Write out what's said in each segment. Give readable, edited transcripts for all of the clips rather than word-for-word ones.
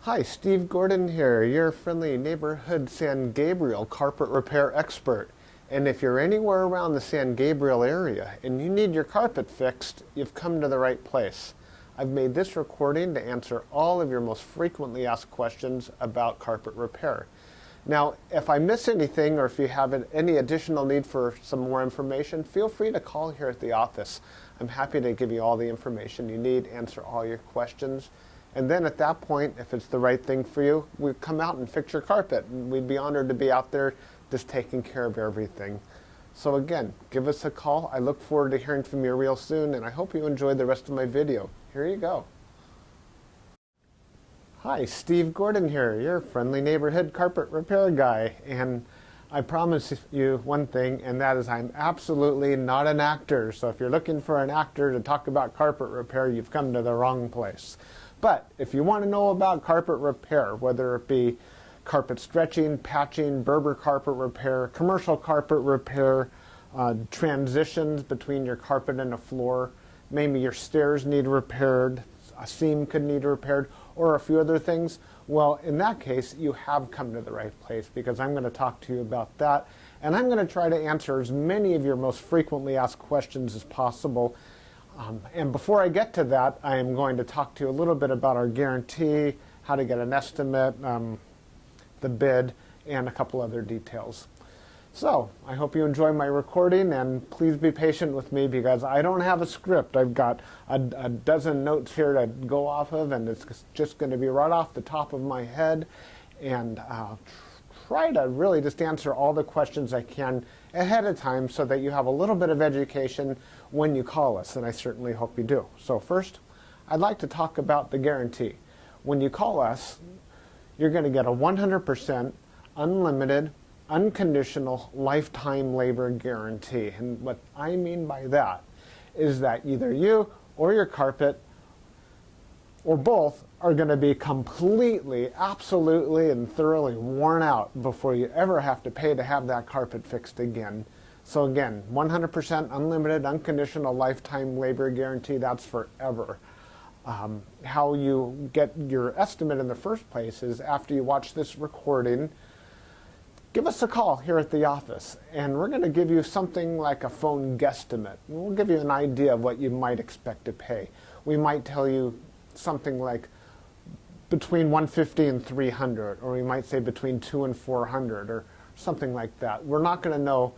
Hi, Steve Gordon here, your friendly neighborhood San Gabriel carpet repair expert. And if you're anywhere around the San Gabriel area and you need your carpet fixed, you've come to the right place. I've made this recording to answer all of your most frequently asked questions about carpet repair. Now, if I miss anything or if you have any additional need for some more information, feel free to call here at the office. I'm happy to give you all the information you need, answer all your questions. And then at that point, if it's the right thing for you, we'd come out and fix your carpet. And we'd be honored to be out there just taking care of everything. So again, give us a call. I look forward to hearing from you real soon, and I hope you enjoyed the rest of my video. Here you go. Hi, Steve Gordon here, your friendly neighborhood carpet repair guy. And I promise you one thing, and that is I'm absolutely not an actor. So if you're looking for an actor to talk about carpet repair, you've come to the wrong place. But if you want to know about carpet repair, whether it be carpet stretching, patching, Berber carpet repair, commercial carpet repair, transitions between your carpet and a floor, maybe your stairs need repaired, a seam could need repaired, or a few other things, well, in that case, you have come to the right place, because I'm going to talk to you about that, and I'm going to try to answer as many of your most frequently asked questions as possible. And before I get to that, I am going to talk to you a little bit about our guarantee, how to get an estimate, the bid, and a couple other details. So I hope you enjoy my recording, and please be patient with me because I don't have a script. I've got a dozen notes here to go off of, and it's just going to be right off the top of my head, and try to really just answer all the questions I can ahead of time so that you have a little bit of education when you call us, and I certainly hope you do. So first, I'd like to talk about the guarantee. When you call us, you're going to get a 100% unlimited, unconditional lifetime labor guarantee. And what I mean by that is that either you or your carpet or both are going to be completely, absolutely, and thoroughly worn out before you ever have to pay to have that carpet fixed again. So again, 100% unlimited, unconditional lifetime labor guarantee, that's forever. How you get your estimate in the first place is after you watch this recording, give us a call here at the office, and we're going to give you something like a phone guesstimate. We'll give you an idea of what you might expect to pay. We might tell you something like between $150 and $300, or we might say between $200 and $400, or something like that. We're not going to know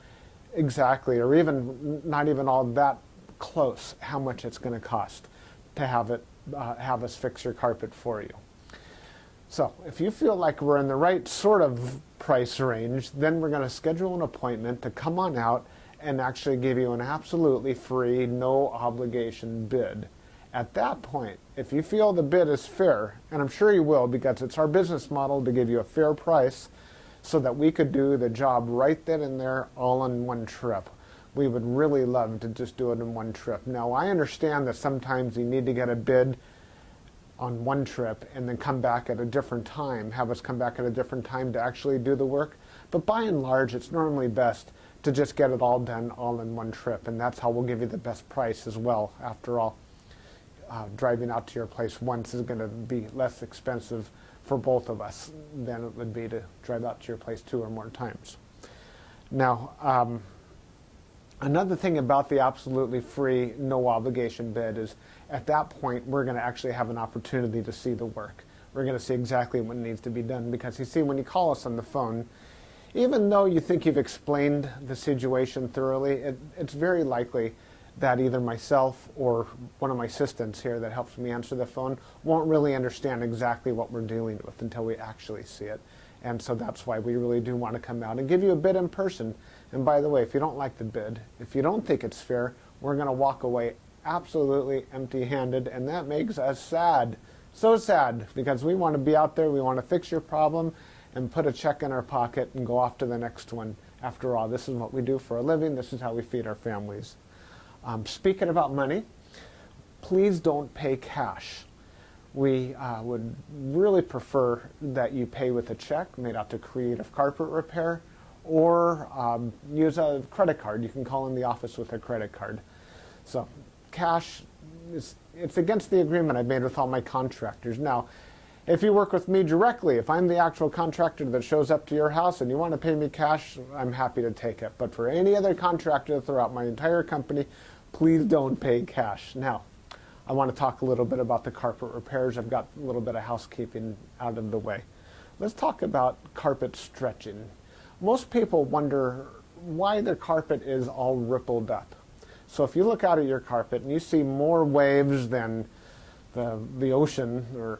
exactly, or even not even all that close, how much it's going to cost to have us fix your carpet for you. So if you feel like we're in the right sort of price range, then we're going to schedule an appointment to come on out and actually give you an absolutely free, no obligation bid. At that point, if you feel the bid is fair, and I'm sure you will because it's our business model to give you a fair price so that we could do the job right then and there all in one trip. We would really love to just do it in one trip. Now, I understand that sometimes you need to get a bid on one trip and then come back at a different time, have us come back at a different time to actually do the work. But by and large, it's normally best to just get it all done all in one trip, and that's how we'll give you the best price as well. After all, driving out to your place once is going to be less expensive for both of us than it would be to drive out to your place 2 or more times. Now, another thing about the absolutely free, no obligation bid is at that point we're going to actually have an opportunity to see the work. We're going to see exactly what needs to be done, because you see, when you call us on the phone, even though you think you've explained the situation thoroughly, it's very likely that either myself or one of my assistants here that helps me answer the phone won't really understand exactly what we're dealing with until we actually see it. And so that's why we really do want to come out and give you a bid in person. And by the way, if you don't like the bid, if you don't think it's fair, we're going to walk away absolutely empty-handed, and that makes us sad. So sad, because we want to be out there, we want to fix your problem and put a check in our pocket and go off to the next one. After all, this is what we do for a living. This is how we feed our families. Speaking about money, please don't pay cash. We would really prefer that you pay with a check made out to Creative Carpet Repair, or use a credit card. You can call in the office with a credit card. So cash, it's against the agreement I've made with all my contractors. Now, If you work with me directly, if I'm the actual contractor that shows up to your house and you want to pay me cash, I'm happy to take it. But for any other contractor throughout my entire company, please don't pay cash. Now, I want to talk a little bit about the carpet repairs. I've got a little bit of housekeeping out of the way. Let's talk about carpet stretching. Most people wonder why the carpet is all rippled up. So if you look out at your carpet and you see more waves than the ocean, or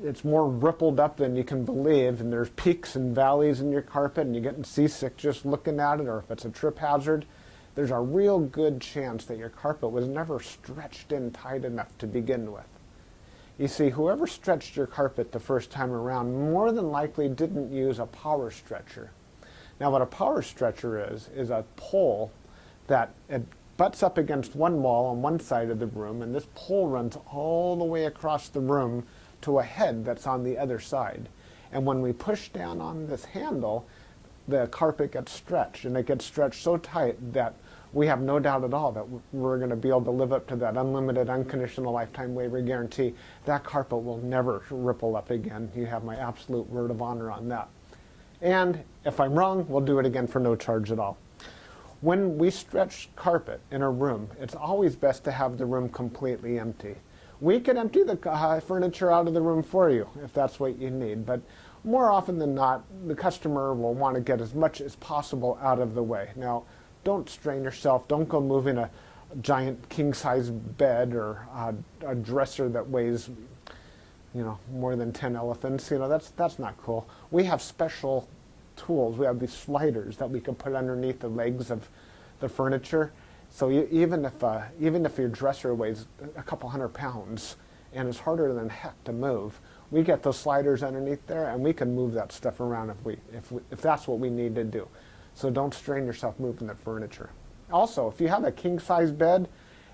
it's more rippled up than you can believe, and there's peaks and valleys in your carpet and you're getting seasick just looking at it, or if it's a trip hazard, there's a real good chance that your carpet was never stretched in tight enough to begin with. You see, whoever stretched your carpet the first time around more than likely didn't use a power stretcher. Now what a power stretcher is a pole that it butts up against one wall on one side of the room, and this pole runs all the way across the room to a head that's on the other side. And when we push down on this handle, the carpet gets stretched, and it gets stretched so tight that we have no doubt at all that we're going to be able to live up to that unlimited, unconditional lifetime waiver guarantee. That carpet will never ripple up again. You have my absolute word of honor on that. And if I'm wrong, we'll do it again for no charge at all. When we stretch carpet in a room, it's always best to have the room completely empty. We could empty the furniture out of the room for you if that's what you need, but more often than not, the customer will want to get as much as possible out of the way. Now, don't strain yourself. Don't go moving a giant king-size bed or a dresser that weighs, more than 10 elephants. That's not cool. We have special tools. We have these sliders that we can put underneath the legs of the furniture. So even if your dresser weighs a couple hundred pounds and it's harder than heck to move, we get those sliders underneath there and we can move that stuff around if that's what we need to do. So don't strain yourself moving the furniture. Also, if you have a king-size bed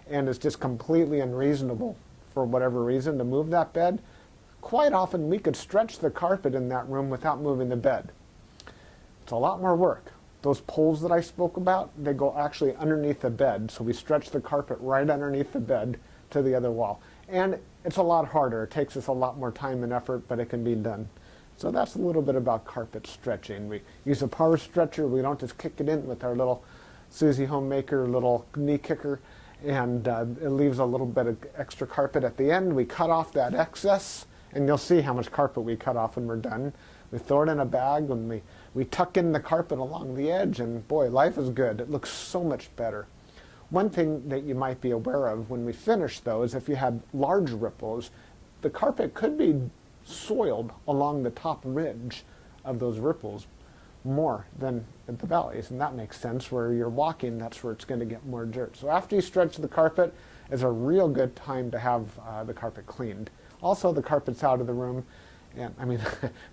and it's just completely unreasonable for whatever reason to move that bed, quite often we could stretch the carpet in that room without moving the bed. It's a lot more work. Those poles that I spoke about, they go actually underneath the bed, so we stretch the carpet right underneath the bed to the other wall. And it's a lot harder. It takes us a lot more time and effort, but it can be done. So that's a little bit about carpet stretching. We use a power stretcher. We don't just kick it in with our little Susie Homemaker little knee kicker, and it leaves a little bit of extra carpet at the end. We cut off that excess, and you'll see how much carpet we cut off when we're done. We throw it in a bag, and we tuck in the carpet along the edge, and boy, life is good. It looks so much better. One thing that you might be aware of when we finish, though, is if you had large ripples, the carpet could be soiled along the top ridge of those ripples more than at the valleys, and that makes sense. Where you're walking, that's where it's going to get more dirt. So after you stretch the carpet is a real good time to have the carpet cleaned. Also, the carpet's out of the room, and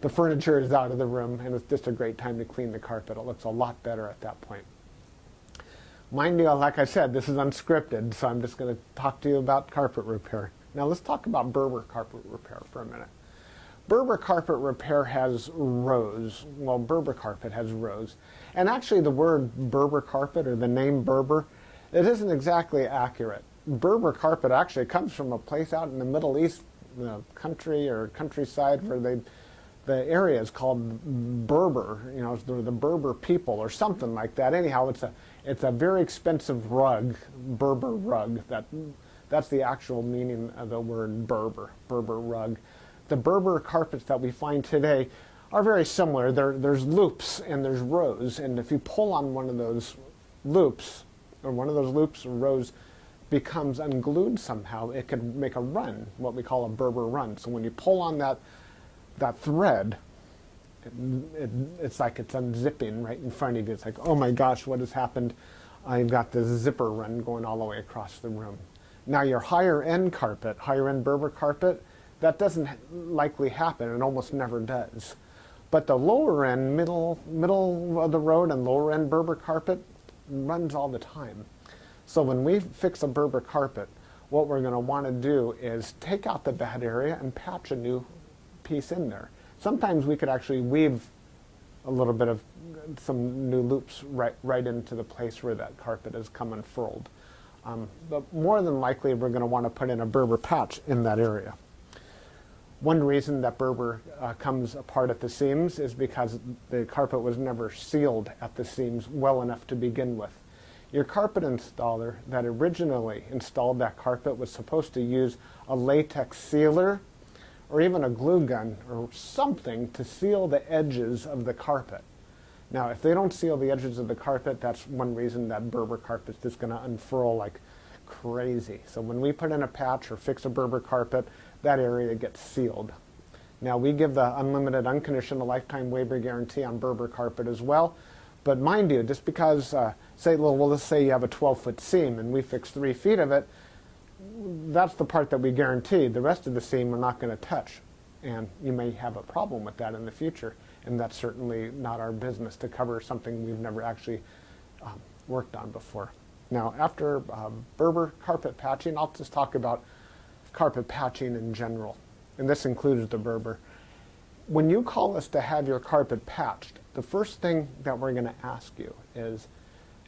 the furniture is out of the room, and it's just a great time to clean the carpet. It looks a lot better at that point. Mind you, like I said, this is unscripted, so I'm just going to talk to you about carpet repair. Now let's talk about Berber carpet repair for a minute. Berber carpet repair has rows. Well, Berber carpet has rows. And actually the word Berber carpet, or the name Berber, it isn't exactly accurate. Berber carpet actually comes from a place out in the Middle East, country or countryside, where the area is called Berber, the Berber people or something like that. Anyhow, it's a very expensive rug, Berber rug. That's the actual meaning of the word Berber rug. The Berber carpets that we find today are very similar. There's loops and there's rows, and if you pull on one of those loops, or rows becomes unglued somehow, it could make a run, what we call a Berber run. So when you pull on that thread, it's like it's unzipping right in front of you. It's like, oh my gosh, what has happened? I've got this zipper run going all the way across the room. Now your higher end Berber carpet, that doesn't likely happen. It almost never does. But the lower end, middle of the road and lower end Berber carpet runs all the time. So when we fix a Berber carpet, what we're going to want to do is take out the bad area and patch a new piece in there. Sometimes we could actually weave a little bit of some new loops right into the place where that carpet has come unfurled. But more than likely, we're going to want to put in a Berber patch in that area. One reason that Berber comes apart at the seams is because the carpet was never sealed at the seams well enough to begin with. Your carpet installer that originally installed that carpet was supposed to use a latex sealer or even a glue gun or something to seal the edges of the carpet. Now, if they don't seal the edges of the carpet, that's one reason that Berber carpet's just going to unfurl like crazy. So when we put in a patch or fix a Berber carpet, that area gets sealed. Now, we give the unlimited, unconditional lifetime waiver guarantee on Berber carpet as well. But mind you, just because, let's say you have a 12-foot seam and we fix 3 feet of it, that's the part that we guarantee. The rest of the seam we're not going to touch. And you may have a problem with that in the future. And that's certainly not our business to cover something we've never actually worked on before. Now, after Berber carpet patching, I'll just talk about carpet patching in general. And this includes the Berber. When you call us to have your carpet patched, the first thing that we're going to ask you is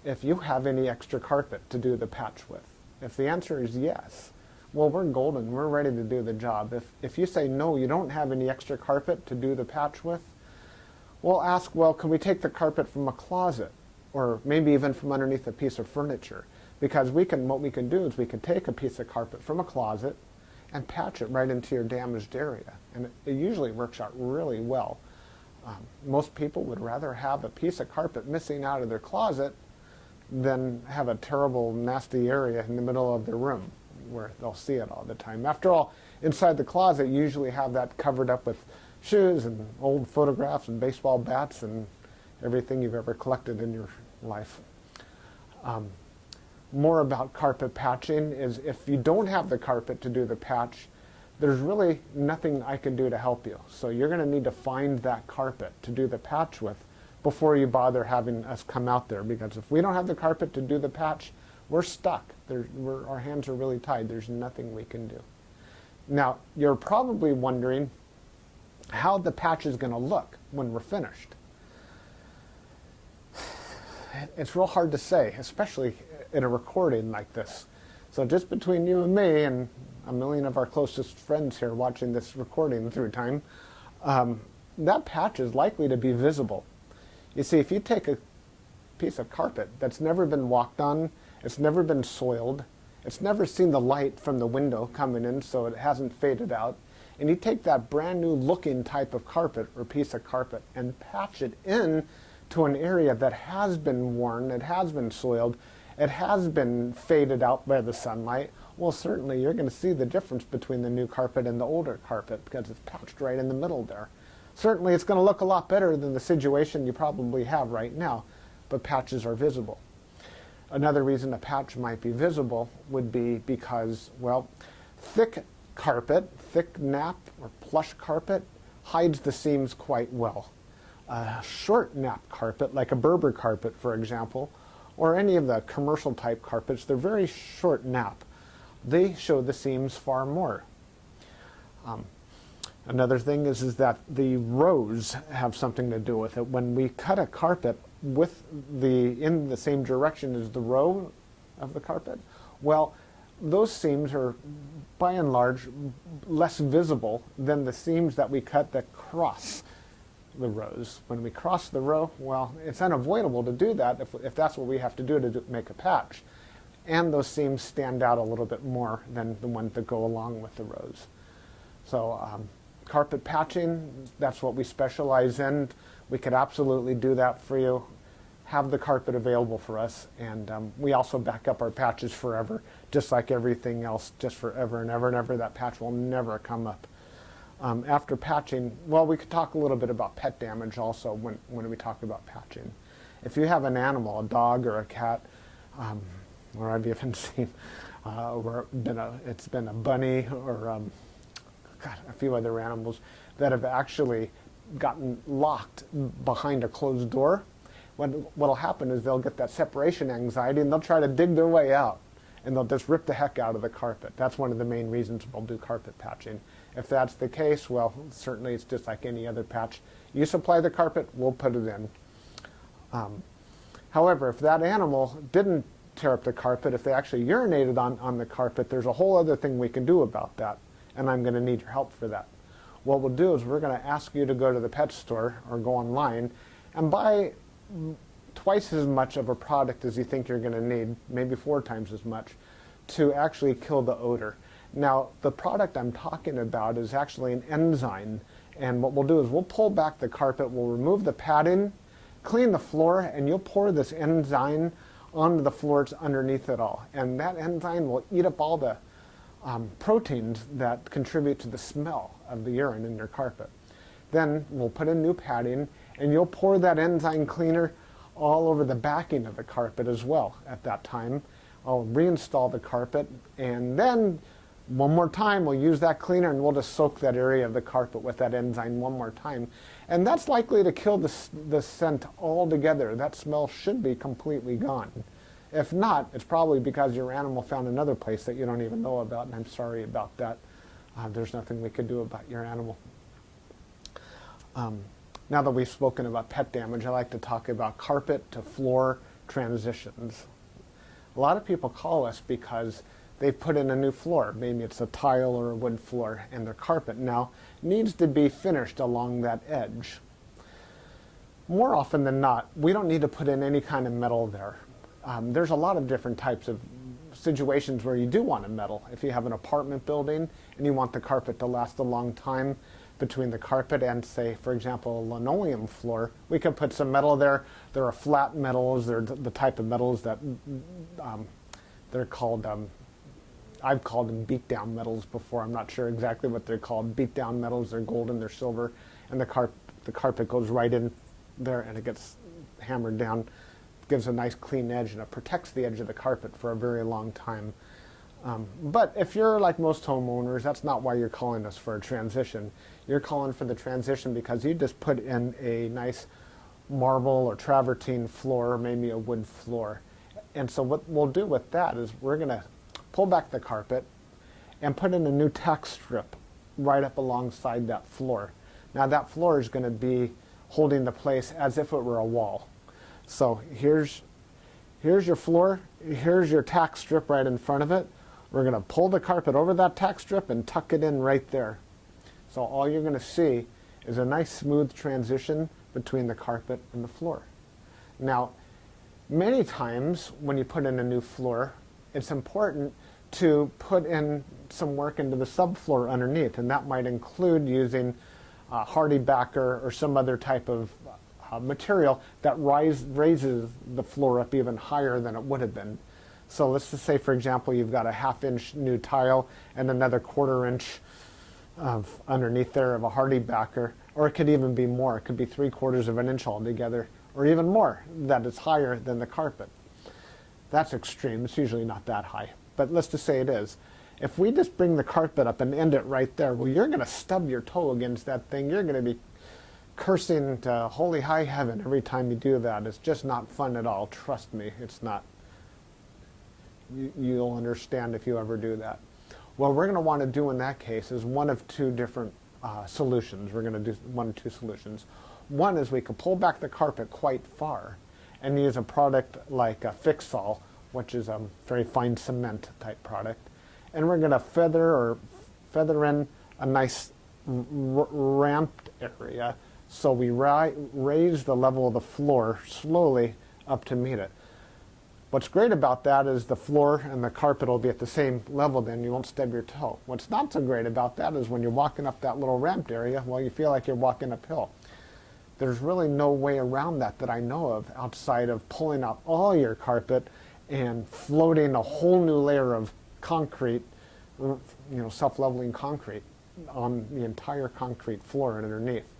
if you have any extra carpet to do the patch with. If the answer is yes, well, we're golden. We're ready to do the job. If you say no, you don't have any extra carpet to do the patch with, we'll ask, well, can we take the carpet from a closet or maybe even from underneath a piece of furniture? Because what we can do is we can take a piece of carpet from a closet and patch it right into your damaged area. And it usually works out really well. Most people would rather have a piece of carpet missing out of their closet than have a terrible, nasty area in the middle of their room where they'll see it all the time. After all, inside the closet, you usually have that covered up with shoes and old photographs and baseball bats and everything you've ever collected in your life. More about carpet patching is if you don't have the carpet to do the patch, there's really nothing I can do to help you. So you're going to need to find that carpet to do the patch with before you bother having us come out there. Because if we don't have the carpet to do the patch, we're stuck. Our hands are really tied. There's nothing we can do. Now, you're probably wondering how the patch is going to look when we're finished. It's real hard to say, especially in a recording like this. So just between you and me and a million of our closest friends here watching this recording through time, that patch is likely to be visible. You see, if you take a piece of carpet that's never been walked on, it's never been soiled, it's never seen the light from the window coming in so it hasn't faded out, and you take that brand new looking type of carpet or piece of carpet and patch it in to an area that has been worn, it has been soiled, it has been faded out by the sunlight, well, certainly you're going to see the difference between the new carpet and the older carpet because it's patched right in the middle there. Certainly it's going to look a lot better than the situation you probably have right now, but patches are visible. Another reason a patch might be visible would be because, well, thick carpet, thick nap or plush carpet hides the seams quite well. A short nap carpet, like a Berber carpet, for example, or any of the commercial type carpets, they're very short nap. They show the seams far more. Another thing is that the rows have something to do with it. When we cut a carpet in the same direction as the row of the carpet, well, those seams are by and large less visible than the seams that we cut that cross the rows. When we cross the row, well, it's unavoidable to do that if that's what we have to do to make a patch. And those seams stand out a little bit more than the ones that go along with the rows. So carpet patching, that's what we specialize in. We could absolutely do that for you. Have the carpet available for us, and we also back up our patches forever, just like everything else, just forever and ever and ever. That patch will never come up. After patching, well, we could talk a little bit about pet damage also when we talk about patching. If you have an animal, a dog or a cat, or I've even seen it's been a bunny or a few other animals that have actually gotten locked behind a closed door. What'll happen is they'll get that separation anxiety and they'll try to dig their way out and they'll just rip the heck out of the carpet. That's one of the main reasons we'll do carpet patching. If that's the case, well, certainly it's just like any other patch. You supply the carpet, we'll put it in. However, if that animal didn't tear up the carpet, if they actually urinated on the carpet, there's a whole other thing we can do about that, and I'm going to need your help for that. what we'll do is we're going to ask you to go to the pet store or go online and buy twice as much of a product as you think you're going to need, maybe 4 times as much, to actually kill the odor. Now, the product I'm talking about is actually an enzyme, and what we'll do is we'll pull back the carpet, we'll remove the padding, clean the floor, and you'll pour this enzyme onto the floors underneath it all. And that enzyme will eat up all the proteins that contribute to the smell of the urine in your carpet. Then we'll put in new padding, and you'll pour that enzyme cleaner all over the backing of the carpet as well at that time. I'll reinstall the carpet, and then one more time we'll use that cleaner and we'll just soak that area of the carpet with that enzyme one more time. And that's likely to kill the scent altogether. That smell should be completely gone. If not, it's probably because your animal found another place that you don't even know about, and I'm sorry about that. There's nothing we could do about your animal. Now that we've spoken about pet damage, I like to talk about carpet to floor transitions. A lot of people call us because they've put in a new floor. Maybe it's a tile or a wood floor, and their carpet now needs to be finished along that edge. More often than not, we don't need to put in any kind of metal there. There's a lot of different types of situations where you do want a metal. If you have an apartment building and you want the carpet to last a long time between the carpet and, say, for example, a linoleum floor, we could put some metal there. There are flat metals. They're the type of metals that they're called, I've called them beat down metals before. I'm not sure exactly what they're called. Beat down metals, they're golden, they're silver, and the carpet goes right in there and it gets hammered down. Gives a nice clean edge, and it protects the edge of the carpet for a very long time. But if you're like most homeowners, that's not why you're calling us for a transition. You're calling for the transition because you just put in a nice marble or travertine floor, or maybe a wood floor. And so what we'll do with that is we're going to pull back the carpet and put in a new tack strip right up alongside that floor. Now that floor is going to be holding the place as if it were a wall. So here's your floor, here's your tack strip right in front of it. We're going to pull the carpet over that tack strip and tuck it in right there. So all you're going to see is a nice smooth transition between the carpet and the floor. Now, many times when you put in a new floor, it's important to put in some work into the subfloor underneath, and that might include using hardy backer or some other type of material that raises the floor up even higher than it would have been. So let's just say, for example, you've got a 1/2 inch new tile and another 1/4 inch of underneath there of a hardy backer, or it could even be more. It could be 3/4 of an inch altogether, or even more, that is higher than the carpet. That's extreme. It's usually not that high, but let's just say it is. If we just bring the carpet up and end it right there, well, you're going to stub your toe against that thing. You're going to be cursing to holy high heaven every time you do that. It's just not fun at all. Trust me, it's not. You'll understand if you ever do that. What we're going to want to do in that case is one of 2 different solutions. We're going to do 1 of 2 solutions. One is we could pull back the carpet quite far and use a product like a Fix-All, which is a very fine cement type product. And we're going to feather in a nice ramped area, so we raise the level of the floor slowly up to meet it. What's great about that is the floor and the carpet will be at the same level, then you won't stub your toe. What's not so great about that is when you're walking up that little ramped area, well, you feel like you're walking uphill. There's really no way around that I know of outside of pulling out all your carpet and floating a whole new layer of concrete, self-leveling concrete on the entire concrete floor and underneath.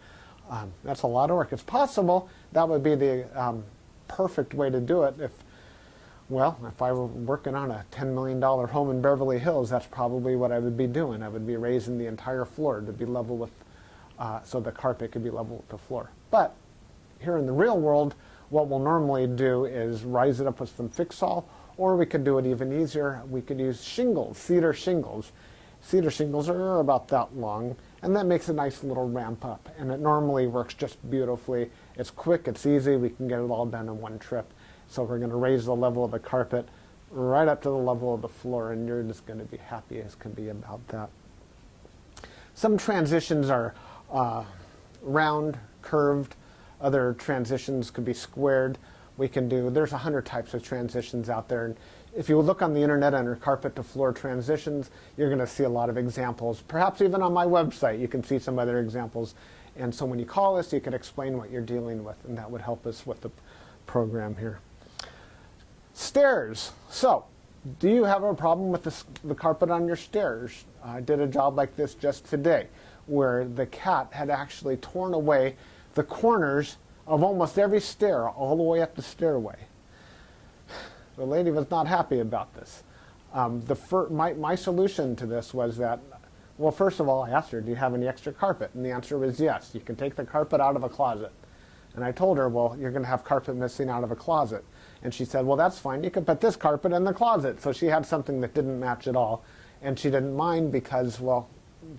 That's a lot of work. It's possible that would be the perfect way to do it if I were working on a $10 million home in Beverly Hills. That's probably what I would be doing. I would be raising the entire floor to be level with, so the carpet could be level with the floor. But here in the real world, what we'll normally do is rise it up with some Fix-All, or we could do it even easier. We could use shingles, cedar shingles. Cedar shingles are about that long, and that makes a nice little ramp up. And it normally works just beautifully. It's quick, it's easy, we can get it all done in one trip. So we're going to raise the level of the carpet right up to the level of the floor, and you're just going to be happy as can be about that. Some transitions are round, curved. Other transitions could be squared. There's 100 types of transitions out there. And if you look on the internet under carpet to floor transitions, you're going to see a lot of examples. Perhaps even on my website, you can see some other examples. And so when you call us, you can explain what you're dealing with, and that would help us with the program here. Stairs. So, do you have a problem with the carpet on your stairs? I did a job like this just today, where the cat had actually torn away the corners of almost every stair all the way up the stairway. The lady was not happy about this. My solution to this was that, well, first of all, I asked her, do you have any extra carpet? And the answer was yes. You can take the carpet out of a closet. And I told her, well, you're going to have carpet missing out of a closet. And she said, well, that's fine. You can put this carpet in the closet. So she had something that didn't match at all. And she didn't mind because, well,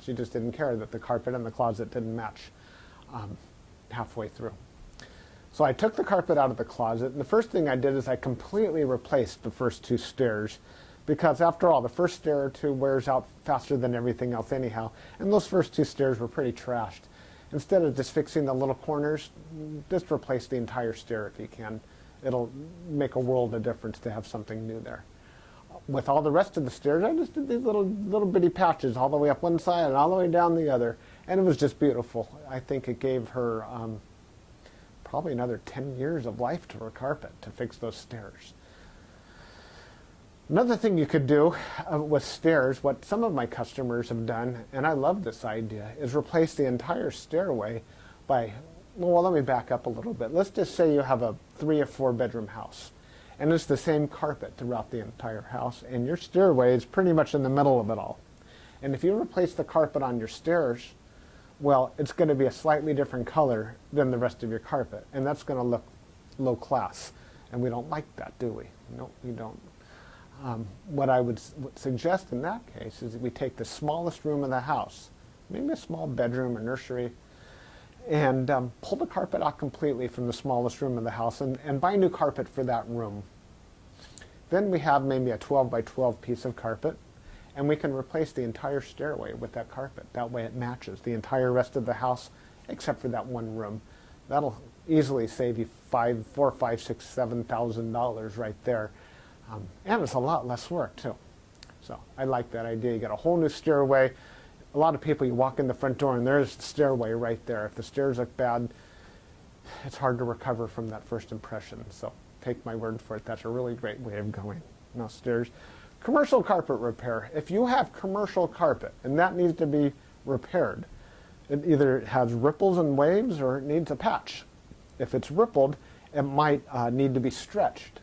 she just didn't care that the carpet in the closet didn't match halfway through. So I took the carpet out of the closet, and the first thing I did is I completely replaced the first two stairs, because after all, the first stair or two wears out faster than everything else anyhow, and those first two stairs were pretty trashed. Instead of just fixing the little corners, just replace the entire stair if you can. It'll make a world of difference to have something new there. With all the rest of the stairs, I just did these little bitty patches all the way up one side and all the way down the other, and it was just beautiful. I think it gave her probably another 10 years of life to her carpet to fix those stairs. Another thing you could do with stairs, what some of my customers have done, and I love this idea, is replace the entire stairway by, well, let me back up a little bit. Let's just say you have a 3 or 4 bedroom house, and it's the same carpet throughout the entire house, and your stairway is pretty much in the middle of it all. And if you replace the carpet on your stairs, well, it's going to be a slightly different color than the rest of your carpet, and that's going to look low class, and we don't like that, do we? No, we don't. What I would suggest in that case is that we take the smallest room in the house, maybe a small bedroom or nursery, and pull the carpet out completely from the smallest room in the house and buy new carpet for that room. Then we have maybe a 12 by 12 piece of carpet, and we can replace the entire stairway with that carpet. That way it matches the entire rest of the house except for that one room. That'll easily save you $4,000, $5,000, $6,000, $7,000 right there. And it's a lot less work too. So I like that idea. You got a whole new stairway. A lot of people, you walk in the front door and there's the stairway right there. If the stairs look bad, it's hard to recover from that first impression. So take my word for it. That's a really great way of going. Now stairs. Commercial carpet repair. If you have commercial carpet and that needs to be repaired, it either has ripples and waves or it needs a patch. If it's rippled, it might need to be stretched.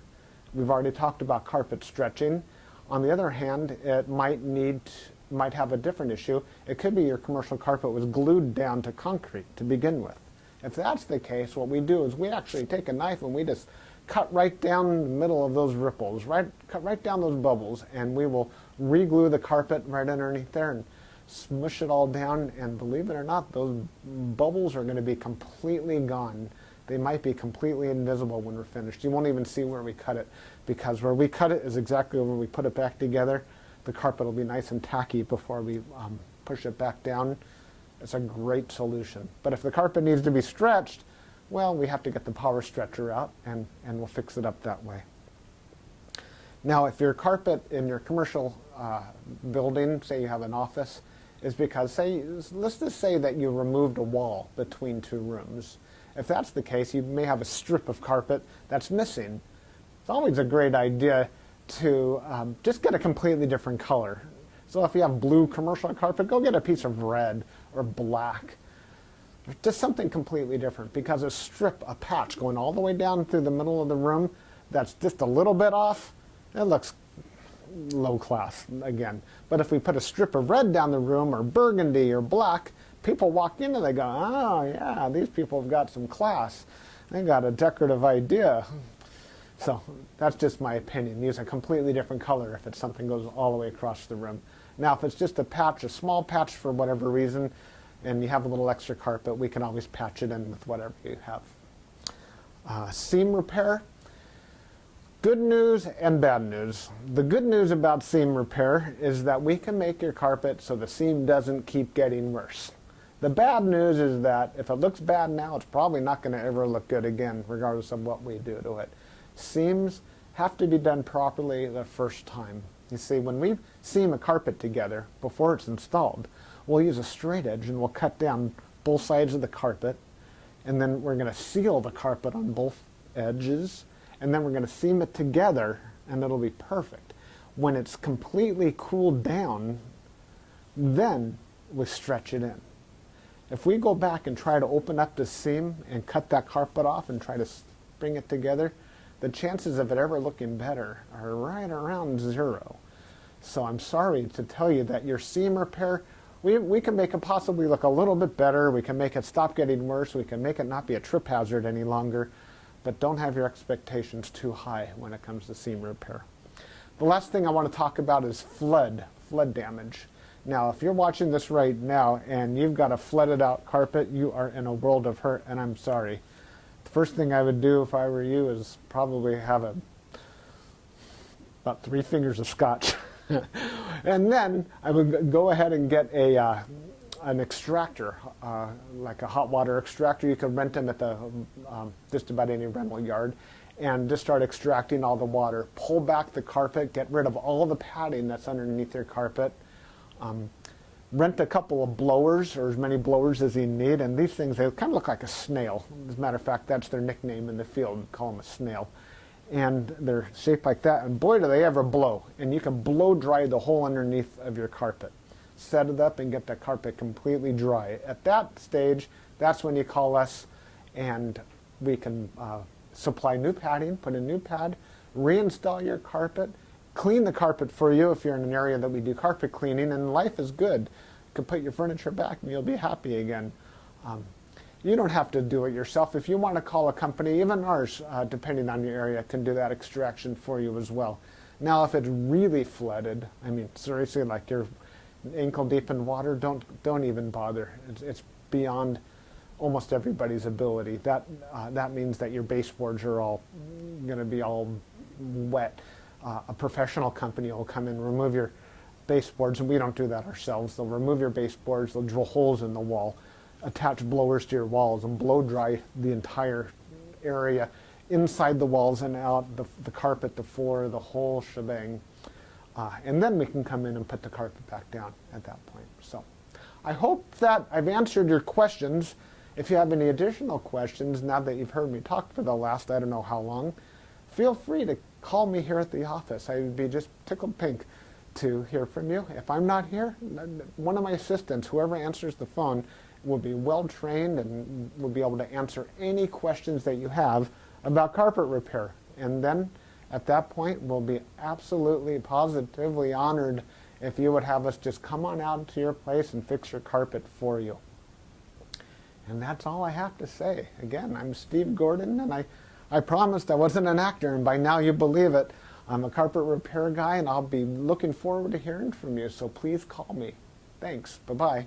We've already talked about carpet stretching. On the other hand, it might have a different issue. It could be your commercial carpet was glued down to concrete to begin with. If that's the case, what we do is we actually take a knife and we just cut right down the middle of those ripples, cut right down those bubbles, and we will re-glue the carpet right underneath there and smush it all down, and believe it or not, those bubbles are going to be completely gone. They might be completely invisible when we're finished. You won't even see where we cut it, because where we cut it is exactly where we put it back together. The carpet will be nice and tacky before we push it back down. It's a great solution. But if the carpet needs to be stretched, well, we have to get the power stretcher out, and we'll fix it up that way. Now, if your carpet in your commercial building, say you have an office, is because, let's just say that you removed a wall between two rooms. If that's the case, you may have a strip of carpet that's missing. It's always a great idea to just get a completely different color. So if you have blue commercial carpet, go get a piece of red or black. Just something completely different, because a patch going all the way down through the middle of the room that's just a little bit off, it looks low class again. But if we put a strip of red down the room, or burgundy or black, people walk in and they go, oh yeah, these people have got some class. They got a decorative idea. So that's just my opinion. Use a completely different color if it's something goes all the way across the room. Now if it's just a patch, a small patch for whatever reason, and you have a little extra carpet, we can always patch it in with whatever you have. Seam repair. Good news and bad news. The good news about seam repair is that we can make your carpet so the seam doesn't keep getting worse. The bad news is that if it looks bad now, it's probably not going to ever look good again, regardless of what we do to it. Seams have to be done properly the first time. You see, when we seam a carpet together before it's installed, we'll use a straight edge and we'll cut down both sides of the carpet, and then we're going to seal the carpet on both edges, and then we're going to seam it together, and it'll be perfect. When it's completely cooled down, then we stretch it in. If we go back and try to open up the seam and cut that carpet off and try to bring it together, the chances of it ever looking better are right around 0. So I'm sorry to tell you that your seam repair, we can make it possibly look a little bit better. We can make it stop getting worse. We can make it not be a trip hazard any longer. But don't have your expectations too high when it comes to seam repair. The last thing I want to talk about is flood damage. Now, if you're watching this right now and you've got a flooded out carpet, you are in a world of hurt, and I'm sorry. The first thing I would do if I were you is probably have about 3 fingers of scotch. And then I would go ahead and get an extractor, like a hot water extractor. You can rent them at the just about any rental yard, and just start extracting all the water. Pull back the carpet, get rid of all the padding that's underneath your carpet. Rent a couple of blowers, or as many blowers as you need, and these things, they kind of look like a snail. As a matter of fact, that's their nickname in the field. We call them a snail. And they're shaped like that, and boy do they ever blow. And you can blow dry the whole underneath of your carpet. Set it up and get the carpet completely dry. At that stage, that's when you call us, and we can supply new padding, put a new pad, reinstall your carpet, clean the carpet for you if you're in an area that we do carpet cleaning, and life is good. You can put your furniture back and you'll be happy again. You don't have to do it yourself. If you want to call a company, even ours, depending on your area, can do that extraction for you as well. Now, if it's really flooded, I mean, seriously, like you're ankle deep in water, don't even bother. It's beyond almost everybody's ability. That means that your baseboards are all going to be all wet. A professional company will come in, remove your baseboards, and we don't do that ourselves. They'll remove your baseboards, they'll drill holes in the wall, attach blowers to your walls, and blow dry the entire area, inside the walls and out, the carpet, the floor, the whole shebang. And then we can come in and put the carpet back down at that point. So I hope that I've answered your questions. If you have any additional questions, now that you've heard me talk for the last I don't know how long, feel free to call me here at the office. I would be just tickled pink to hear from you. If I'm not here, one of my assistants, whoever answers the phone, will be well trained and will be able to answer any questions that you have about carpet repair. And then at that point, we'll be absolutely positively honored if you would have us just come on out to your place and fix your carpet for you. And that's all I have to say. Again, I'm Steve Gordon, and I promised I wasn't an actor, and by now you believe it. I'm a carpet repair guy, and I'll be looking forward to hearing from you, so please call me. Thanks. Bye-bye.